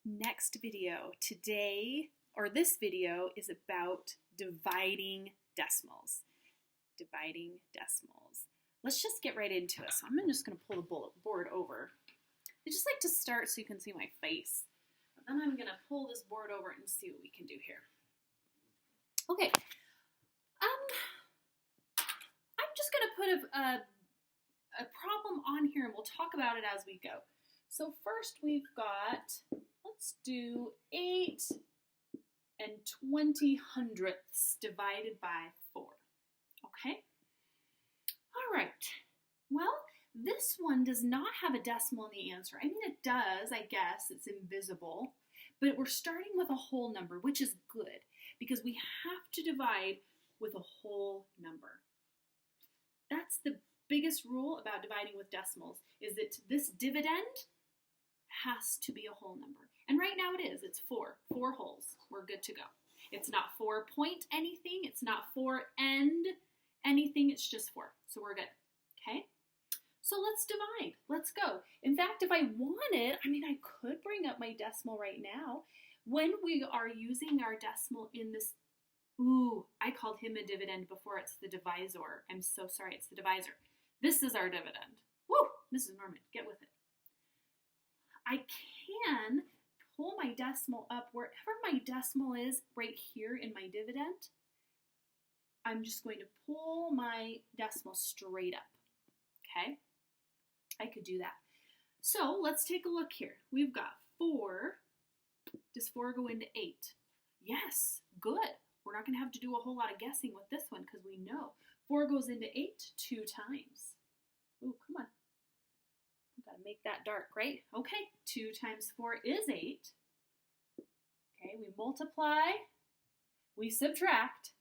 next video. This video is about dividing decimals. Dividing decimals. Let's just get right into it. So I'm just going to pull the bullet board over. I just like to start so you can see my face. And then I'm going to pull this board over and see what we can do here. Okay. I'm just going to put a problem on here and we'll talk about it as we go. So first we've got, let's do 8 and 20/100 divided by 4. Okay? All right. Well, this one does not have a decimal in the answer. I mean, it does, I guess. It's invisible. But we're starting with a whole number, which is good because we have to divide with a whole number. That's the biggest rule about dividing with decimals, is that this dividend has to be a whole number. And right now it is. It's 4. 4 wholes. We're good to go. It's not 4 point anything. It's not 4 end anything. It's just 4. So we're good. Okay? So let's divide. Let's go. In fact, if I wanted, I could bring up my decimal right now. When we are using our decimal in this, I called him a dividend before. It's the divisor. I'm so sorry. It's the divisor. This is our dividend. Woo! Mrs. Norman, get with it. I can pull my decimal up wherever my decimal is right here in my dividend. I'm just going to pull my decimal straight up. Okay? I could do that. So let's take a look here. We've got 4. Does 4 go into 8? Yes, good. We're not going to have to do a whole lot of guessing with this one because we know 4 goes into 8 2 times. Ooh, come on. We've got to make that dark, right? Okay, 2 times 4 is 8. Okay, we multiply, we subtract,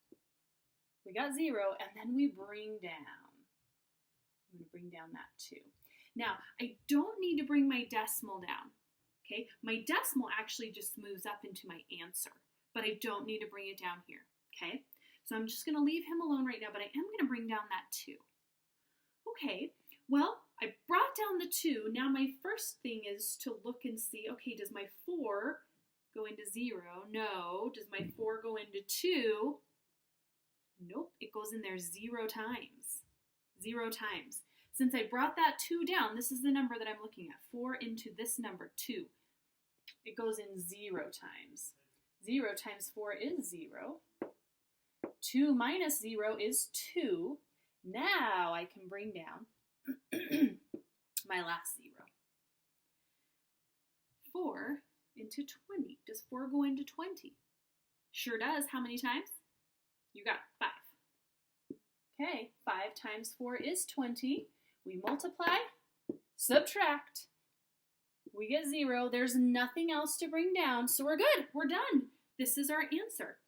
we got 0, and then we bring down. I'm going to bring down that 2. Now, I don't need to bring my decimal down. Okay, my decimal actually just moves up into my answer, but I don't need to bring it down here. Okay, so I'm just going to leave him alone right now, but I am going to bring down that 2. Okay, well, I brought down the 2. Now my first thing is to look and see, okay, does my 4 go into 0? No. Does my 4 go into 2? Nope, it goes in there 0 times. 0 times. Since I brought that 2 down, this is the number that I'm looking at. 4 into this number, 2. It goes in 0 times. 0 times 4 is 0. 2 minus 0 is 2. Now I can bring down my last 0. 4 into 20. Does 4 go into 20? Sure does. How many times? You got 5. Okay, 5 times 4 is 20. We multiply, subtract. We get 0. There's nothing else to bring down, so we're good. We're done. This is our answer.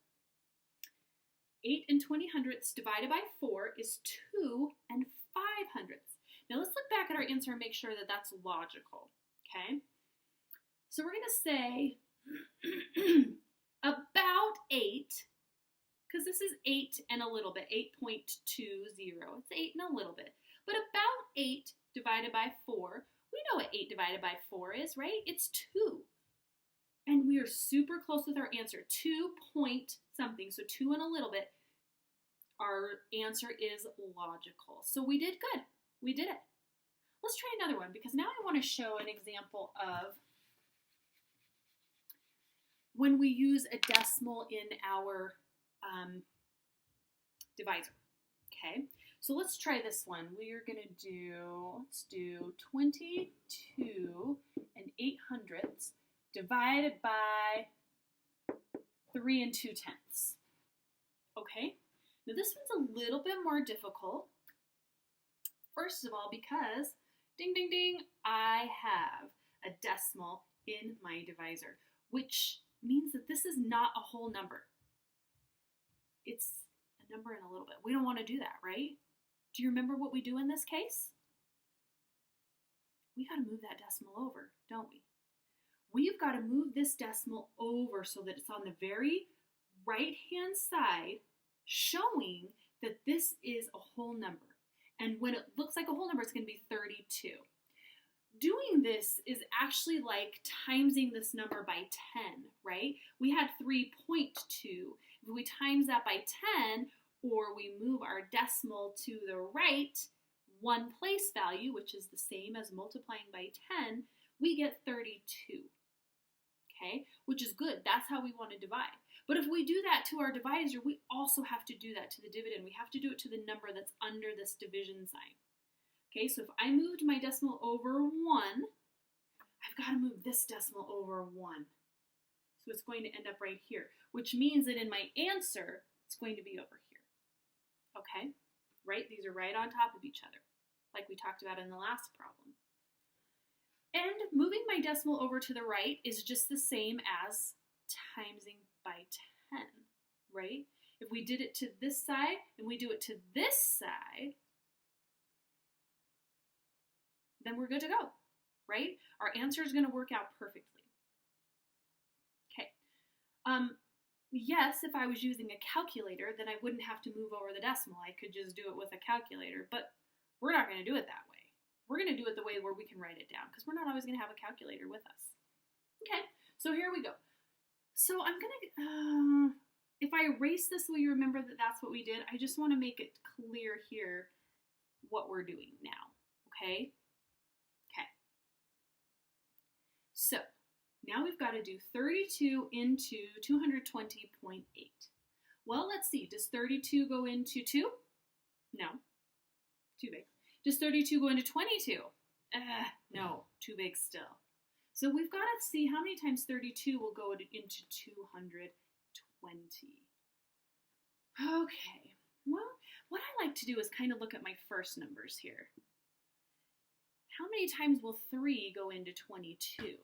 8 and 20/100 divided by 4 is 2 and 5/100. Now let's look back at our answer and make sure that that's logical, okay? So we're going to say about 8, because this is 8 and a little bit, 8.20. It's 8 and a little bit. But about 8 divided by 4, we know what 8 divided by 4 is, right? It's 2. And we are super close with our answer, 2 point something, so 2 and a little bit. Our answer is logical. So we did good. We did it. Let's try another one because now I want to show an example of when we use a decimal in our divisor. Okay, so let's try this one. We are going to let's do 22 and 8/100 divided by 3 and 2/10. Okay, now this one's a little bit more difficult. First of all, because, ding, ding, ding, I have a decimal in my divisor, which means that this is not a whole number. It's a number in a little bit. We don't want to do that, right? Do you remember what we do in this case? We got to move that decimal over, don't we? We've got to move this decimal over so that it's on the very right-hand side, showing that this is a whole number. And when it looks like a whole number, it's going to be 32. doing this is actually like timesing this number by 10, right? We had 3.2. If we times that by 10, or we move our decimal to the right, one place value, which is the same as multiplying by 10, we get 32, okay? Which is good. That's how we want to divide. But if we do that to our divisor, we also have to do that to the dividend. We have to do it to the number that's under this division sign. Okay, so if I moved my decimal over 1, I've got to move this decimal over 1. So it's going to end up right here, which means that in my answer, it's going to be over here. Okay, right? These are right on top of each other, like we talked about in the last problem. And moving my decimal over to the right is just the same as timesing by 10, right? If we did it to this side and we do it to this side, then we're good to go, right? Our answer is going to work out perfectly. Okay. Yes, if I was using a calculator, then I wouldn't have to move over the decimal. I could just do it with a calculator, but we're not going to do it that way. We're going to do it the way where we can write it down, because we're not always going to have a calculator with us. Okay, so here we go. So I'm going to, if I erase this, will you remember that that's what we did? I just want to make it clear here what we're doing now, okay? So now we've got to do 32 into 220.8. Well, let's see. Does 32 go into 2? No. Too big. Does 32 go into 22? No. Too big still. So we've got to see how many times 32 will go into 220. Okay. Well, what I like to do is kind of look at my first numbers here. How many times will 3 go into 22?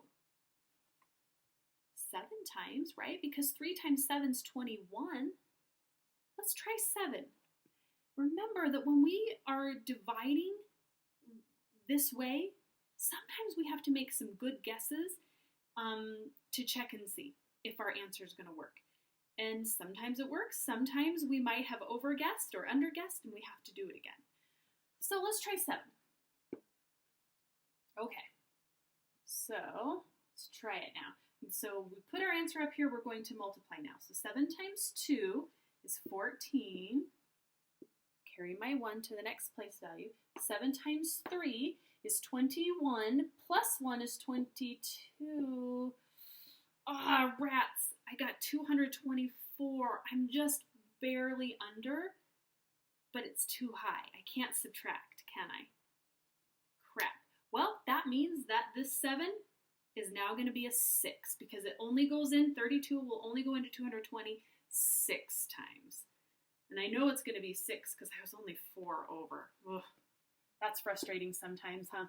7 times, right? Because 3 times 7 is 21. Let's try 7. Remember that when we are dividing this way, sometimes we have to make some good guesses to check and see if our answer is going to work. And sometimes it works. Sometimes we might have overguessed or underguessed and we have to do it again. So let's try 7. Okay, so let's try it now. And so we put our answer up here, we're going to multiply now. So 7 times 2 is 14. Carry my 1 to the next place value. 7 times 3 is 21, plus 1 is 22. Ah, rats, I got 224. I'm just barely under, but it's too high. I can't subtract, can I? Crap. Well, that means that this 7 is now going to be a 6 because it only goes in, 32 will only go into 220 6 times. And I know it's going to be 6 because I was only 4 over. Ugh, that's frustrating sometimes, huh?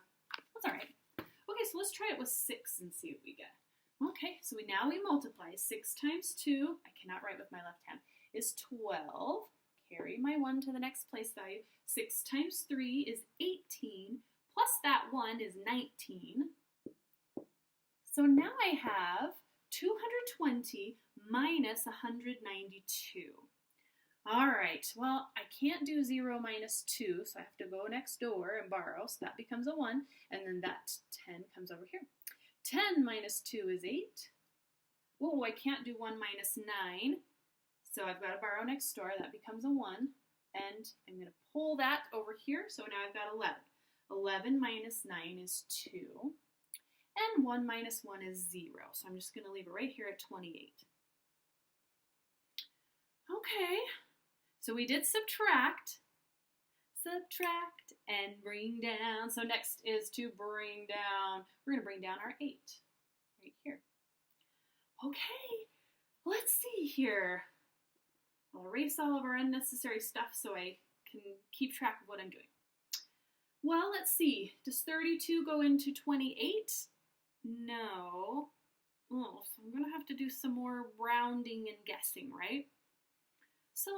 That's all right. Okay, so let's try it with 6 and see what we get. Okay, so now we multiply. 6 times 2, I cannot write with my left hand, is 12. Carry my 1 to the next place value. 6 times 3 is 18, plus that 1 is 19. So now I have 220 minus 192. All right, well, I can't do 0 minus 2, so I have to go next door and borrow, so that becomes a 1, and then that 10 comes over here. 10 minus 2 is 8. Oh, I can't do 1 minus 9, so I've got to borrow next door. That becomes a 1, and I'm going to pull that over here, so now I've got 11. 11 minus 9 is 2, and 1 minus 1 is 0, so I'm just going to leave it right here at 28. Okay, so we did subtract, and bring down. So next is to bring down. We're going to bring down our 8 right here. Okay, let's see here. I'll erase all of our unnecessary stuff so I can keep track of what I'm doing. Well, let's see. Does 32 go into 28? No. Oh, so I'm going to have to do some more rounding and guessing, right? So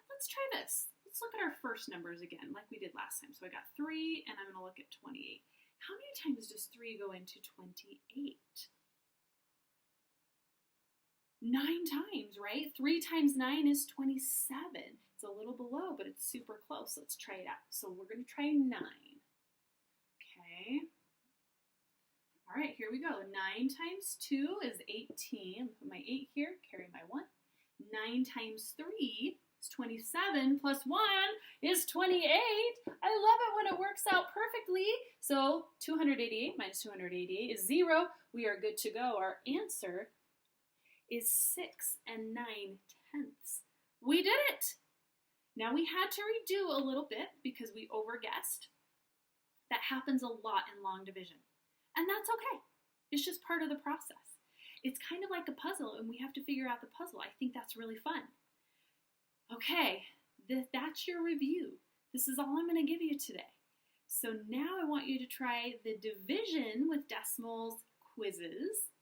let's try this. Let's look at our first numbers again, like we did last time. So I got 3, and I'm going to look at 28. How many times does 3 go into 28? 9 times, right? 3 times 9 is 27. It's a little below, but it's super close. Let's try it out. So we're going to try 9. Okay. All right, here we go. 9 times 2 is 18. Put my 8 here, carry my 1. 9 times 3 is 27, plus 1 is 28. I love it when it works out perfectly. So 288 minus 288 is 0. We are good to go. Our answer is 6 9/10. We did it. Now we had to redo a little bit because we overguessed. That happens a lot in long division. And that's okay. It's just part of the process. It's kind of like a puzzle and we have to figure out the puzzle. I think that's really fun. Okay, that's your review. This is all I'm going to give you today. So now I want you to try the division with decimals quizzes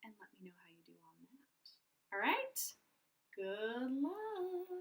and let me know how you do on that. All right? Good luck.